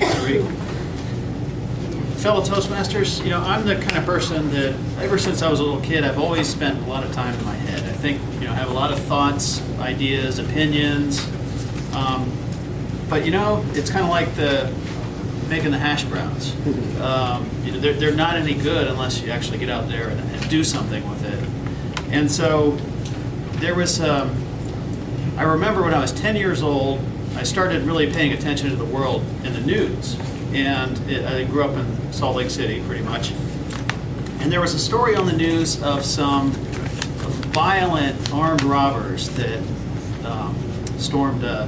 Thank you, Rick. Fellow Toastmasters, I'm the kind of person that ever since I was a little kid, I've always spent a lot of time in my head. I think, I have a lot of thoughts, ideas, opinions. But it's kind of like making the hash browns. They're not any good unless you actually get out there and do something with it. And so there was, I remember when I was 10 years old, I started really paying attention to the world in the news. And I grew up in Salt Lake City, pretty much. And there was a story on the news of some violent armed robbers that stormed a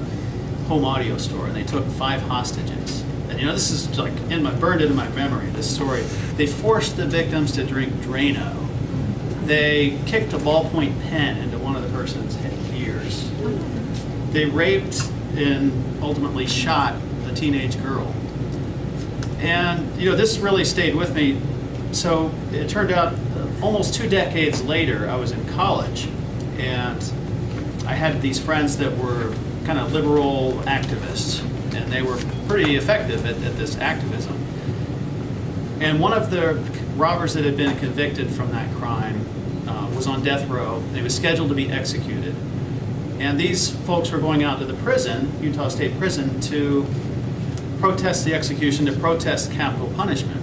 home audio store, and they took 5 hostages. And this is like burned into my memory, this story. They forced the victims to drink Drano. They kicked a ballpoint pen into one of the person's ears. They raped and ultimately shot a teenage girl. And this really stayed with me. So it turned out almost 2 decades later, I was in college, and I had these friends that were kind of liberal activists, and they were pretty effective at this activism. And one of the robbers that had been convicted from that crime was on death row. He was scheduled to be executed. And these folks were going out to the prison, Utah State Prison, to protest the execution, to protest capital punishment.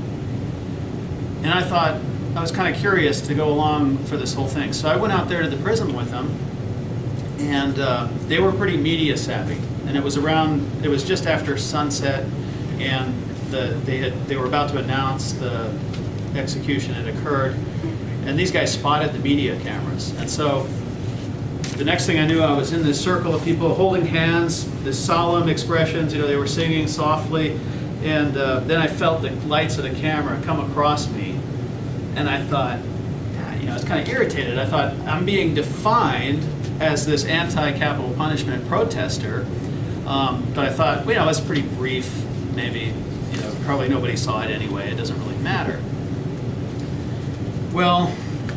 And I thought, I was kind of curious to go along for this whole thing. So I went out there to the prison with them, and they were pretty media savvy. And it was just after sunset, and they were about to announce the execution had occurred, and these guys spotted the media cameras. And so the next thing I knew, I was in this circle of people holding hands, the solemn expressions, they were singing softly, and then I felt the lights of the camera come across me, and I thought, I was kind of irritated. I thought, I'm being defined as this anti-capital punishment protester, but I thought, it's pretty brief, maybe, probably nobody saw it anyway, it doesn't really matter. Well,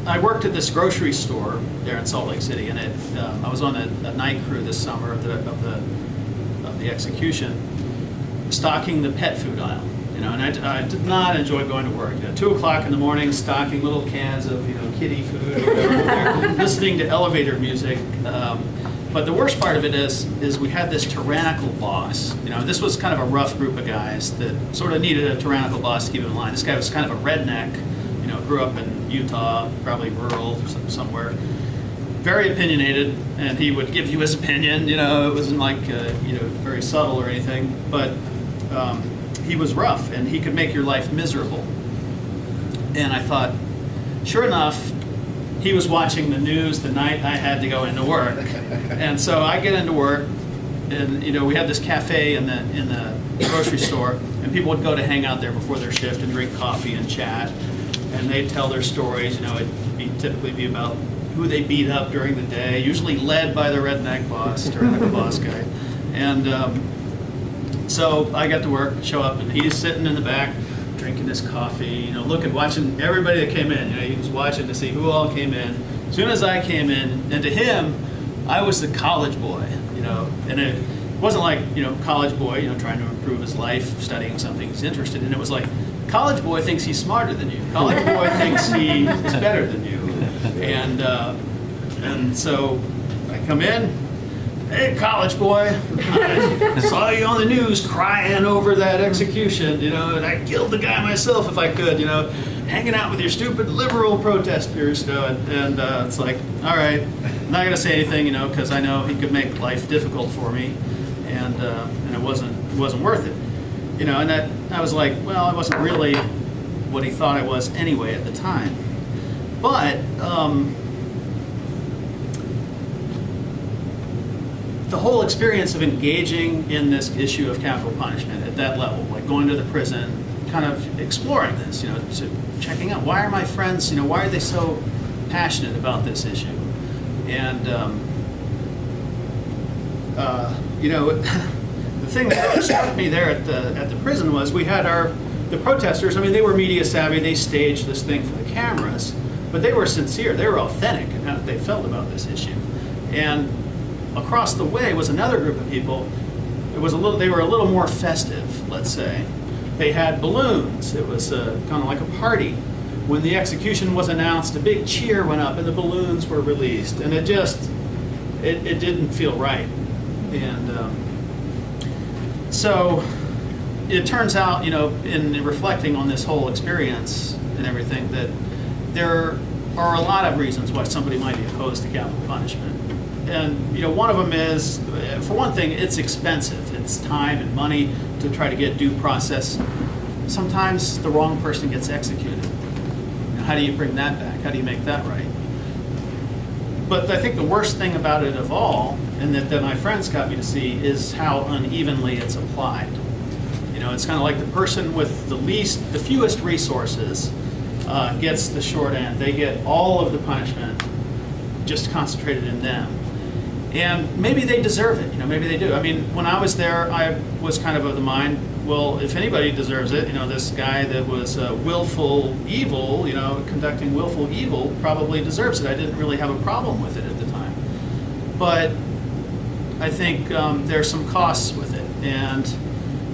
I worked at this grocery store there in Salt Lake City, and I was on a night crew this summer of the execution, stocking the pet food aisle. And I did not enjoy going to work. 2 o'clock in the morning, stocking little cans of kitty food, or whatever, listening to elevator music. But the worst part of it is we had this tyrannical boss. This was kind of a rough group of guys that sort of needed a tyrannical boss to keep them in line. This guy was kind of a redneck. Grew up in Utah, probably rural somewhere. Very opinionated, and he would give you his opinion. It wasn't like very subtle or anything, but he was rough, and he could make your life miserable. And I thought, sure enough, he was watching the news the night I had to go into work. And so I get into work, and we had this cafe in the grocery store, and people would go to hang out there before their shift and drink coffee and chat. And they'd tell their stories, it'd typically be about who they beat up during the day, usually led by the redneck boss, tyrannical boss guy. And so I got to work, show up, and he's sitting in the back, drinking his coffee, watching everybody that came in. He was watching to see who all came in. As soon as I came in, and to him, I was the college boy, and it wasn't like, college boy, trying to improve his life, studying something he's interested in. It was like, college boy thinks he's smarter than you. College boy thinks he is better than you. And so I come in, hey, college boy, I saw you on the news crying over that execution, and I killed the guy myself if I could, hanging out with your stupid liberal protesters, and it's like, all right, I'm not going to say anything, because I know he could make life difficult for me, and it wasn't worth it. And that I was like, well, I wasn't really what he thought I was anyway at the time. But the whole experience of engaging in this issue of capital punishment at that level, like going to the prison, kind of exploring this, so checking out why are my friends, why are they so passionate about this issue, and the thing that struck me there at the prison was we had the protesters. They were media savvy. They staged this thing for the cameras, but they were sincere. They were authentic in how they felt about this issue. And across the way was another group of people it was they were a little more festive, let's say. They had balloons. It was kind of like a party. When the execution was announced, a big cheer went up and the balloons were released, and it didn't feel right. And so it turns out, in reflecting on this whole experience and everything, that there are a lot of reasons why somebody might be opposed to capital punishment. And one of them is, for one thing, it's expensive. It's time and money to try to get due process. Sometimes the wrong person gets executed. How do you bring that back? How do you make that right? But I think the worst thing about it of all, and that my friends got me to see, is how unevenly it's applied. It's kind of like the person with the fewest resources gets the short end. They get all of the punishment just concentrated in them. And maybe they deserve it, maybe they do. I mean, when I was there, I was kind of the mind, well, if anybody deserves it, this guy that was willful evil, conducting willful evil probably deserves it. I didn't really have a problem with it at the time. But I think there's some costs with it.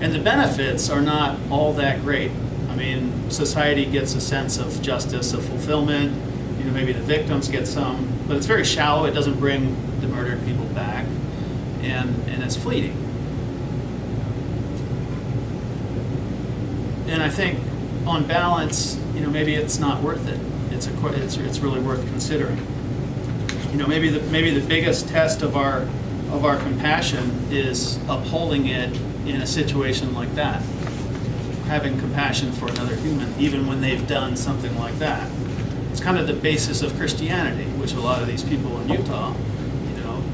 And the benefits are not all that great. I mean, society gets a sense of justice, of fulfillment. Maybe the victims get some, but it's very shallow. It doesn't bring the murdered people back, and it's fleeting. And I think, on balance, maybe it's not worth it. It's really worth considering. Maybe the biggest test of our compassion is upholding it in a situation like that, having compassion for another human, even when they've done something like that. It's kind of the basis of Christianity, which a lot of these people in Utah,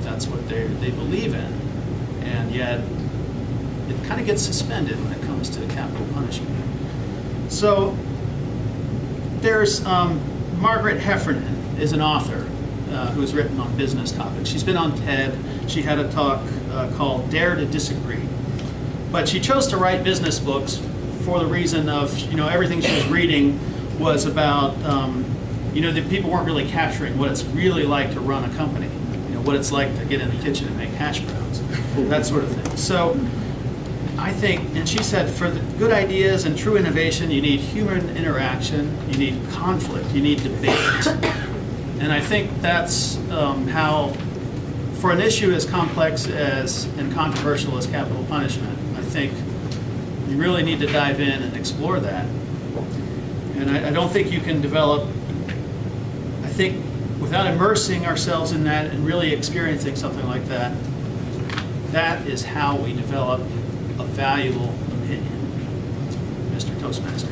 that's what they believe in, and yet it kind of gets suspended when it comes to capital punishment. So there's Margaret Heffernan is an author who's written on business topics. She's been on TED. She had a talk called Dare to Disagree. But she chose to write business books for the reason of, everything she was reading was about, that people weren't really capturing what it's really like to run a company, what it's like to get in the kitchen and make hash browns, that sort of thing. So I think, and she said, for the good ideas and true innovation, you need human interaction, you need conflict, you need debate. And I think that's how, for an issue as complex and controversial as capital punishment, I think you really need to dive in and explore that. And I don't think you can develop, I think, without immersing ourselves in that and really experiencing something like that, that is how we develop a valuable opinion, Mr. Toastmaster.